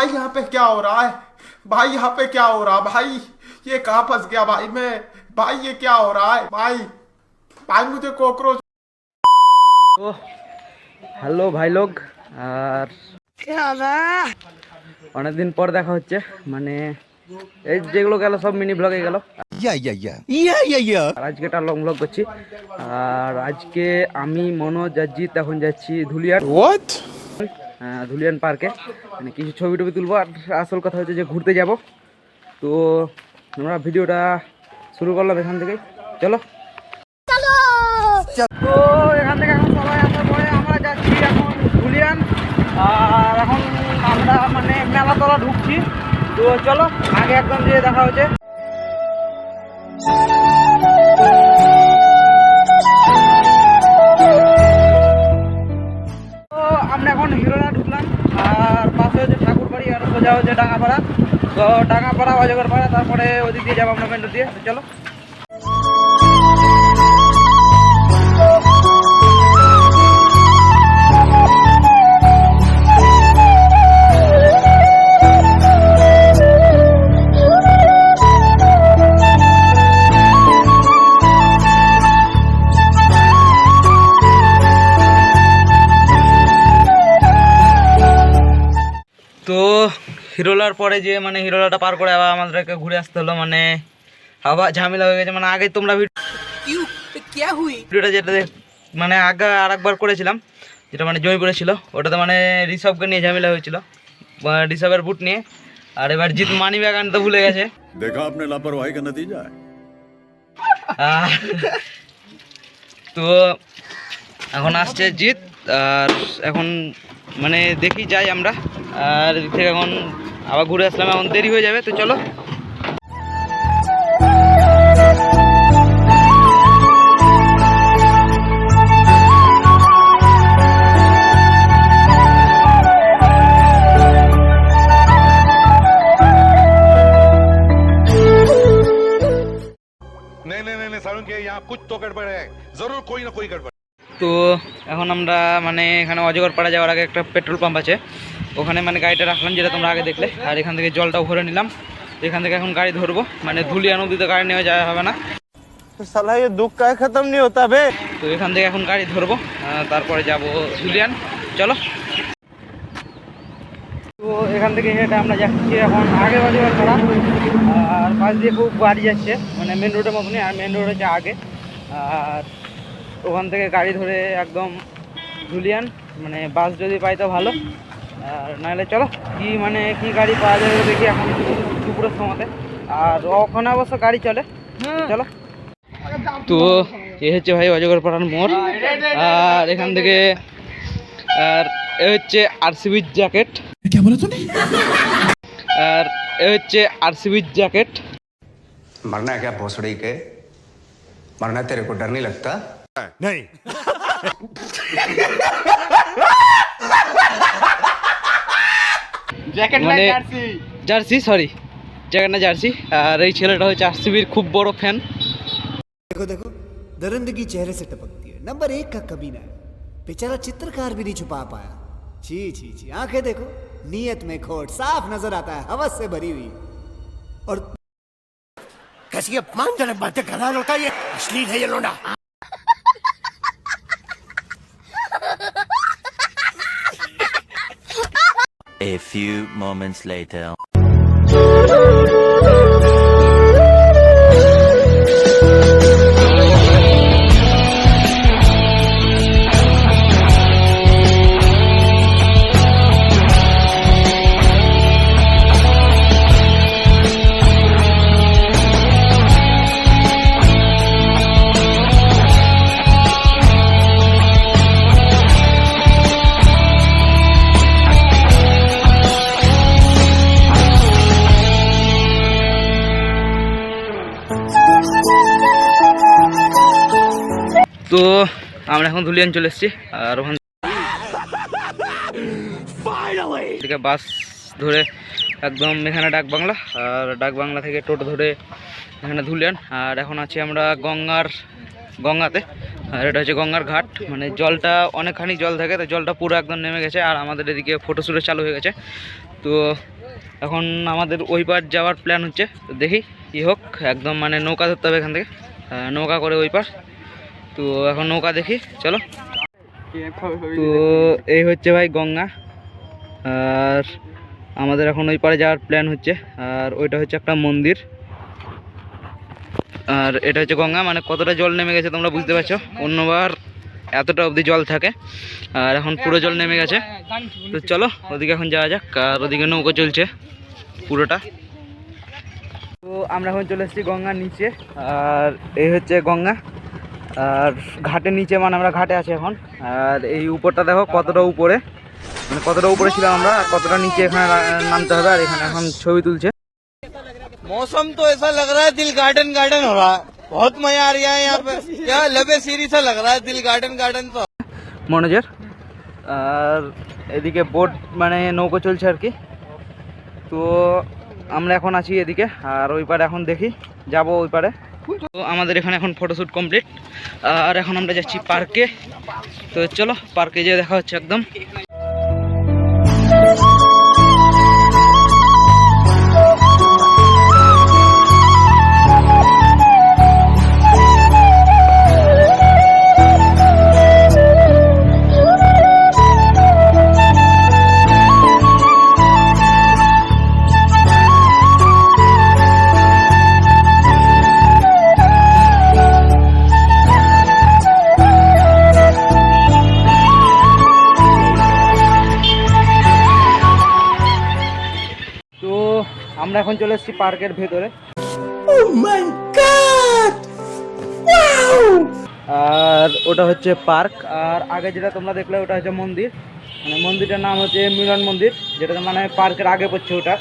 भाई यहाँ पे क्या हो रहा है? भाई यहाँ पे क्या हो रहा है? भाई ये कहाँ फंस गया भाई मैं? भाई ये क्या हो रहा है भाई? भाई मुझे कॉकरोच। তো হ্যালো ভাই লোক, আর অনেকদিন পর দেখা হচ্ছে। মানে এই যেগুলো গেল সব মিনি ব্লগে গেল, আর আজকে একটা লং ব্লগ করছি। আর আজকে আমি মনোজ আর জিৎ এখন যাচ্ছি ধুলিয়ান ধুলিয়ান পার্কে, মানে কিছু ছবি টবি তুলবো। আর আসল কথা হচ্ছে যে ঘুরতে যাব। তো আমরা ভিডিওটা শুরু করলাম এখান থেকে, চলো। তো এখান থেকে এখন সবাই আসার পরে আমরা যাচ্ছি এখন ধুলিয়ান। আর এখন আমরা মানে মেলাতলা ঢুকছি। তো চলো আগে একদম যে দেখা হচ্ছে। তো আমরা এখন হিরোলা ঢুকলাম, আর পাশে হচ্ছে ঠাকুরবাড়ি, আর সোজা হচ্ছে ডাঙ্গাপাড়া। তো ডাঙ্গাপাড়া অজগরপাড়া, তারপরে ওদিক দিয়ে যাবো আমরা মেন রোড দিয়ে। চলো। তো হিরোলার পরে যে মানে হিরোলাটা পার করে আবার আমাদেরকে ঘুরে আসতে হলো, মানে আবার ঝামেলা হয়ে গেছে। মানে আগে তোমরা ভিডিওটা যেটা মানে আগে আর একবার করেছিলাম, যেটা মানে জয়পুরে ছিল, ওটাতে মানে ঋষভকে নিয়ে ঝামেলা হয়েছিল, ঋষভের বুট নিয়ে। আর এবার জিৎ মানি ব্যাগ আনতে ভুলে গেছে। দেখা আপনি লাপরওয়াহি কা নতিজা। তো এখন আসছে জিৎ, আর এখন মানে দেখি যাই আমরা। আর এদিক থেকে এখন আবার ঘুরে আসলাম, এখন দেরি হয়ে যাবে। তো চলো। नहीं सारुण के यहाँ कुछ तो गड़बड़ है, जरूर कोई ना कोई गड़बड़। তো এখন আমরা মানে এখানে অজগরপাড়া যাওয়ার আগে একটা পেট্রোল পাম্প আছে, ওখানে মানে গাড়িটা রাখলাম, যেটা তোমরা আগে দেখলে। আর এখান থেকে জলটাও ভরে নিলাম। এখান থেকে এখন গাড়ি ধরবো, মানে ধুলিয়া নদীতে গাড়ি নিয়ে যাওয়া হবে না। साला ये दुख का खत्म नहीं होता बे। তো এখান থেকে এখন গাড়ি ধরবো, তারপরে যাব ধুলিয়ান। চলো। তো এখান থেকে হেঁটে আমরা যাচ্ছি এখন আগে অজগরপাড়া, আর পাশ দিয়ে খুব গাড়ি যাচ্ছে, মানে মেন রোডের মতনই। আর মেন রোড হচ্ছে আগে, আর ওখান থেকে গাড়ি ধরে একদম ধুলিয়ান। মানে বাস যদি পাই তো ভালো, আর নাহলে চলো কি মানে কি গাড়ি পাওয়া যাবে দেখি এখন দুপুরের সময়তে। আর ওখানে অবশ্য গাড়ি চলে, চলো। তো এ হচ্ছে ভাই অজগরপাড়ার মোড়, আর এখান থেকে আর এ হচ্ছে আরসিবির জ্যাকেট, আর এ হচ্ছে আরসিবির জ্যাকেট। मरना है क्या भोसड़ी के? मरना तेरे को डर नहीं लगता? नहीं মানে জার্সি, সরি জ্যাকেট না জার্সি। আর এই ছেলেটা হচ্ছে আরসিবির খুব বড় ফ্যান। देखो देखो दरिंदगी चेहरे से टपकती है। नंबर 1 का कमीना है, बेचारा चित्रकार भी नहीं छुपा पाया। छी छी छी, आंखें देखो, नीयत में खोट साफ नजर आता है, हवस से भरी हुई। और कैसी अपमानजनक बातें कर रहा है लौटा, ये अश्लील है ये लौंडा। A few moments later. তো আমরা এখন ধুলিয়ান চলে এসেছি, আর ওখান থেকে বাস ধরে একদম এখানে ডাকবাংলা, আর ডাকবাংলা থেকে টোটো ধরে এখানে ধুলিয়ান। আর এখন আছি আমরা গঙ্গাতে। আর এটা হচ্ছে গঙ্গার ঘাট, মানে জলটা অনেকখানি জল থাকে, তো জলটা পুরো একদম নেমে গেছে। আর আমাদের এদিকে ফটোশ্যুটও চালু হয়ে গেছে। তো এখন আমাদের ওই পার যাওয়ার প্ল্যান হচ্ছে, তো দেখি কী হোক। একদম মানে নৌকা ধরতে হবে এখান থেকে, নৌকা করে ওই পার। তো এখন নৌকা দেখি, চলো। তো এই হচ্ছে ভাই গঙ্গা, আর আমাদের এখন ওই পারে যাওয়ার প্ল্যান হচ্ছে। আর ওইটা হচ্ছে একটা মন্দির, আর এটা হচ্ছে গঙ্গা। মানে কতটা জল নেমে গেছে তোমরা বুঝতে পারছো, অন্যবার এতটা অবধি জল থাকে, আর এখন পুরো জল নেমে গেছে। তো চলো ওদিকে এখন যাওয়া যাক, আর ওদিকে নৌকো চলছে পুরোটা। তো আমরা এখন চলে এসেছি গঙ্গার নিচে, আর এই হচ্ছে গঙ্গা। আর ঘাটের নিচে, মানে আমরা ঘাটে আছি এখন। আর এই উপরটা দেখো কতটা উপরে, মানে কতটা উপরে ছিলাম আমরা, আর কতটা নিচে এখানে নামতে হবে। আর এখানে এখন ছবি তুলছে। मौसम तो ऐसा लग रहा है दिल गार्डन गार्डन हो रहा है, बहुत मजा आ रहा है यहाँ पे, क्या लबे सीरी सा लग रहा है दिल गार्डन गार्डन। तो মনোজের আর এদিকে বোট মানে নৌকো চলছে আর কি। তো আমরা এখন আছি এদিকে, আর ওই পারে এখন দেখি যাব ওই পারে। তো আমাদের এখানে এখন ফটোশ্যুট কমপ্লিট, আর এখন আমরা যাচ্ছি পার্কে। তো চলো পার্কে যেয়ে দেখা হচ্ছে একদম। আমরা এখন চলে এসেছি পার্কের ভেতরে। আর ওটা হচ্ছে পার্ক, আর আগে যেটা তোমরা দেখলে ওটা হচ্ছে মন্দির। মানে মন্দিরটার নাম হচ্ছে মিলন মন্দির, যেটা মানে পার্কের আগে পড়ছে ওটা।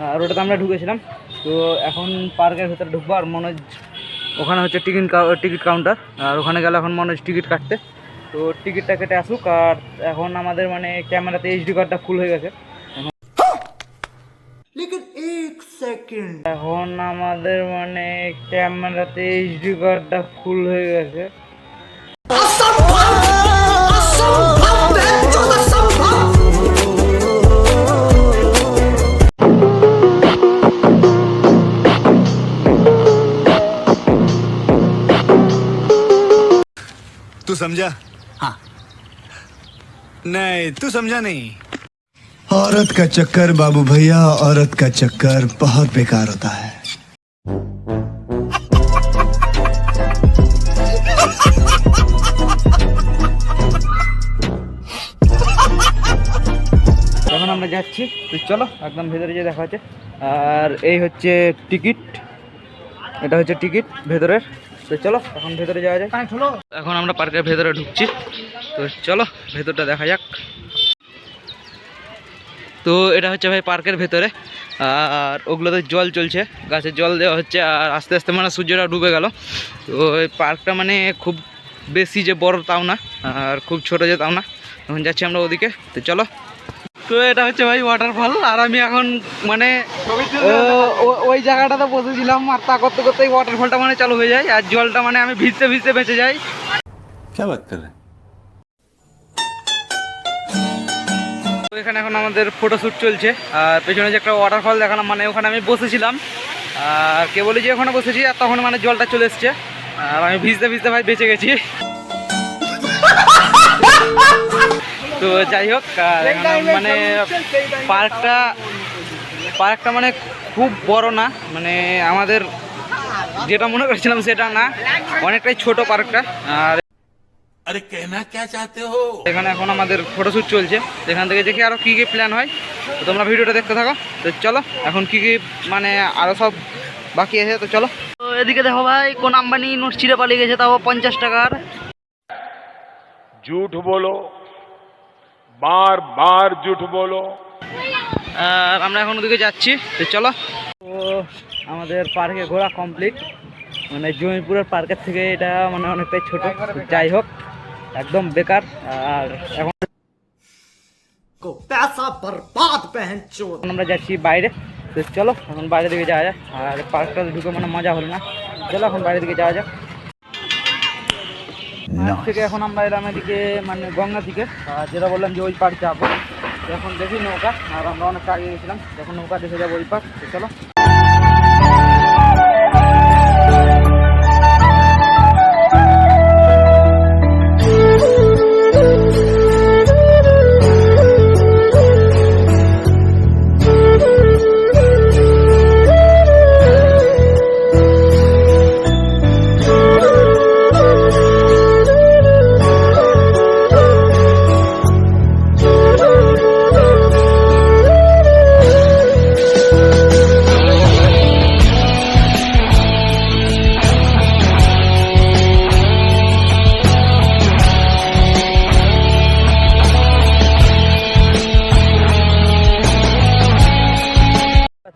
আর ওটাতে আমরা ঢুকেছিলাম। তো এখন পার্কের ভেতরে ঢুকবো, আর মনোজ ওখানে হচ্ছে টিকিট কাউন্টার, আর ওখানে গেলে এখন মনোজ টিকিট কাটতে। তো টিকিটটা কেটে আসুক। আর এখন আমাদের মানে ক্যামেরাতে এইচডি কার্ডটা ফুল হয়ে গেছে। এখন আমাদের মানে ক্যামেরাতে এইচডি কার্ডটা ফুল হয়ে গেছে। तू समझा? हाँ। नहीं तू समझा नहीं। औरत का चक्कर बाबू भैया, औरत का चक्कर बहुत बेकार होता है। এখন আমরা যাচ্ছি, তো চলো একদম ভেতরে যেয়ে দেখা হচ্ছে। আর এই হচ্ছে টিকিট, এটা হচ্ছে টিকিট ভেতরের। তো চলো এখন ভেতরে যাওয়া যায়। এখন আমরা পার্কের ভেতরে ঢুকছি, তো চলো ভেতরটা দেখা যাক। তো এটা হচ্ছে ভাই পার্কের ভেতরে, আর ওগুলোতে জল চলছে, গাছের জল দেওয়া হচ্ছে। আর আস্তে আস্তে মানে সূর্যটা ডুবে গেল। তো এই পার্কটা মানে খুব বেশি যে বড় তাও না, আর খুব ছোট যে তাও না। এখন যাচ্ছি আমরা ওদিকে, তো চলো। তো এটা হচ্ছে ভাই ওয়াটারফল, আর আমি এখন মানে ওই জায়গাটাতে বসেছিলাম, আর তা করতে করতে ওয়াটারফলটা মানে চালু হয়ে যায়, আর জলটা মানে আমি ভিজতে ভিজতে বেঁচে যাই। क्या बात कर रहे हैं? তো এখানে এখন আমাদের ফটোশ্যুট চলছে, আর পেছনে যে একটা ওয়াটারফল দেখালাম, মানে ওখানে আমি বসেছিলাম। আর কে বলি যে ওখানে বসেছি, আর তখন মানে জলটা চলে এসছে, আর আমি ভিজতে ভিজতে ভাই বেঁচে গেছি। তো যাই হোক, মানে পার্কটা মানে খুব বড় না, মানে আমাদের যেটা মনে করেছিলাম সেটা না, অনেকটাই ছোট পার্কটা। আর अरे कहना क्या चाहते हो? এখানে এখন আমাদের ফটোশ্যুট চলছে, এখান থেকে দেখি আরও কী কী প্ল্যান হয়। তো তোমরা ভিডিওটা দেখতে থাকো। তো চলো এখন কী কী মানে আরও সব বাকি আছে, তো চলো। তো এদিকে দেখো ভাই, কোন আম্বানি নোট ছিঁড়ে পালিয়ে গেছে, তাও 50 টাকার। झूठ बोलो, बार बार झूठ बोलो। আর আমরা এখন ওদিকে যাচ্ছি, তো চলো। তো আমাদের পার্কে ঘোরা কমপ্লিট, মানে জমিপুরের পার্কের থেকে এটা মানে অনেকটাই ছোট। যাই হোক, একদম বেকার। আর এখন আমরা যাচ্ছি বাইরে, তো চলো এখন বাইরে দিকে যাওয়া যাক। আর পার্কটা ঢুকে মানে মজা হলো না, চলো এখন বাইরের দিকে যাওয়া যাক। মাঠ থেকে এখন আমরা এলাম এদিকে মানে গঙ্গা থেকে, যেটা বললাম যে ওই পার যাবো। এখন দেখি নৌকা, আর আমরা অনেকটা আগে গেছিলাম, যখন নৌকা দেখে যাবো ওই পার। তো চলো।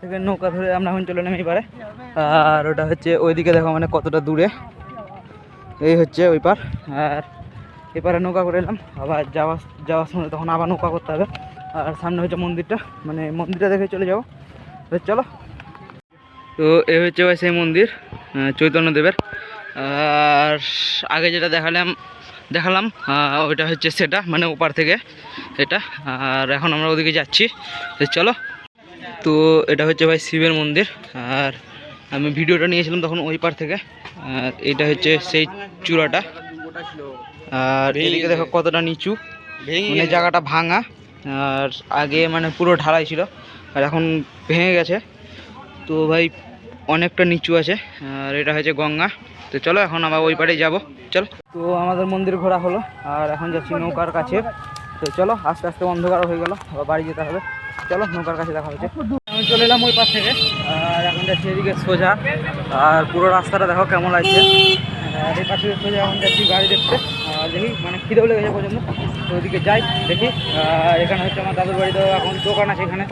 থেকে নৌকা ধরে আমরা এখন চলে নেমে এবারে, আর ওটা হচ্ছে ওইদিকে দেখো মানে কতটা দূরে, এই হচ্ছে ওই পার। আর এপারে নৌকা করে এলাম, আবার যাওয়ার সময় তখন আবার নৌকা করতে হবে। আর সামনে হচ্ছে মন্দিরটা, মানে মন্দিরটা দেখে চলে যাবো। চলো। তো এই হচ্ছে ভাই সেই মন্দির চৈতন্যদেবের। আর আগে যেটা দেখালাম ওইটা হচ্ছে সেটা, মানে ওপার থেকে এটা। আর এখন আমরা ওদিকে যাচ্ছি, চলো। তো এটা হচ্ছে ভাই শিবের মন্দির, আর আমি ভিডিওটা নিয়েছিলাম তখন ওই পার থেকে। আর এটা হচ্ছে সেই চূড়াটা, আর এদিকে দেখো কতটা নিচু, মানে জায়গাটা ভাঙা। আর আগে মানে পুরো ঢালাই ছিল, আর এখন ভেঙে গেছে। তো ভাই অনেকটা নিচু আছে। আর এটা হচ্ছে গঙ্গা। তো চলো এখন আমরা ওই পাড়ে যাবো, চলো। তো আমাদের মন্দির ঘোরা হলো, আর এখন যাচ্ছি নৌকার কাছে। তো চলো, আস্তে আস্তে অন্ধকার হয়ে গেল, আবার বাড়ি যেতে হবে। চলো, নৌকার কাছে দেখা হচ্ছে। আমি চলে এলাম ওই পাশ থেকে, আর এখন যাচ্ছি এদিকে সোজা। আর পুরো রাস্তাটা দেখো কেমন লাগছে। আর এই পাশে সোজা এখন যাচ্ছি গাড়ি দেখতে। আর দেখি মানে খিদেও লেগেছে পর্যন্ত, তো ওইদিকে যাই দেখি। আর এখানে হচ্ছে আমার দাদুর বাড়িতে এখন দোকান আছে, এখানে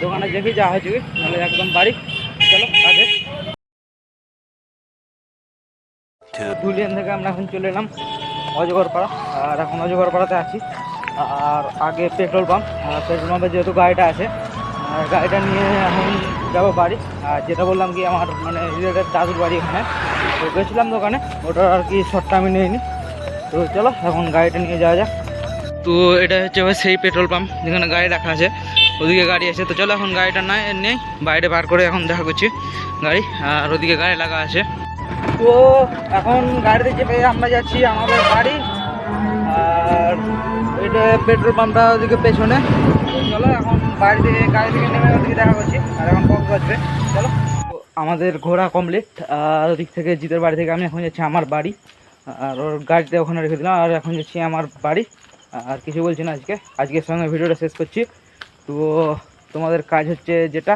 দোকানে দেখি যা হচ্ছে কি, নাহলে একদম বাড়ি। চলো আগে। ধুলিয়ান থেকে আমরা এখন চলে এলাম অজগরপাড়া, আর এখন অজগরপাড়াতে আছি। আর আগে পেট্রোল পাম্পে যেহেতু গাড়িটা আছে, গাড়িটা নিয়ে এখন যাবো বাড়ি। আর যেটা বললাম কি আমার মানে রিলেটেড দাদুর বাড়ি এখানে, তো গেছিলাম দোকানে, ওটা আর কি শর্টটা আমি নিইনি। তো চলো এখন গাড়িটা নিয়ে যাওয়া যাক। তো এটা হচ্ছে ভাই সেই পেট্রোল পাম্প যেখানে গাড়ি রাখা আছে, ওদিকে গাড়ি আছে। তো চলো এখন গাড়িটা নেই, বাইরে বার করে এখন দেখা করছি গাড়ি। আর ওদিকে গাড়ি লাগা আছে। তো এখন গাড়িতে চেপে আমরা যাচ্ছি আমাদের বাড়ি। আর এটা পেট্রোল পাম্পটা ওদিকে পেছনে। চলো এখন গাড়ি থেকে নেমে ওদিকে দেখা করছি। আর এখন কত বাজবে, চলো। আমাদের ঘোরা কমপ্লিট। আর ওদিক থেকে জিতের বাড়ি থেকে আমি এখন যাচ্ছি আমার বাড়ি, আর ওর গাড়িতে ওখানে রেখে দিলাম। আর এখন যাচ্ছি আমার বাড়ি, আর কিছু বলছি না আজকের সঙ্গে ভিডিওটা শেষ করছি। তো তোমাদের কাজ হচ্ছে যেটা,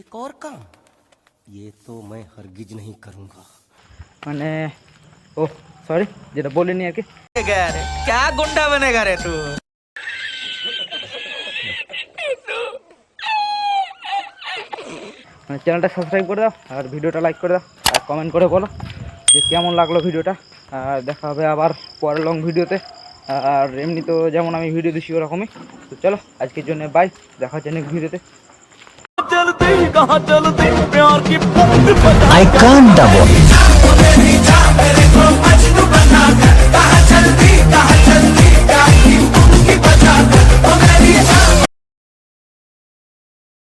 एक और काम ये तो मैं हरगिज नहीं करूंगा। মানে ও সরি যেটা বলিনি আর কি। क्या गुंडा बनेगा रे तू? মানে চ্যানেলটা সাবস্ক্রাইব করে দাও, আর ভিডিওটা লাইক করে দাও, আর কমেন্ট করে বলো যে কেমন লাগলো ভিডিওটা। আর দেখা হবে আবার পরের লং ভিডিওতে। আর এমনি তো যেমন আমি ভিডিও দিচ্ছি ওরকমই। তো চলো আজকের জন্য বাই, দেখা হচ্ছে নেক্সট ভিডিওতে। I can't double.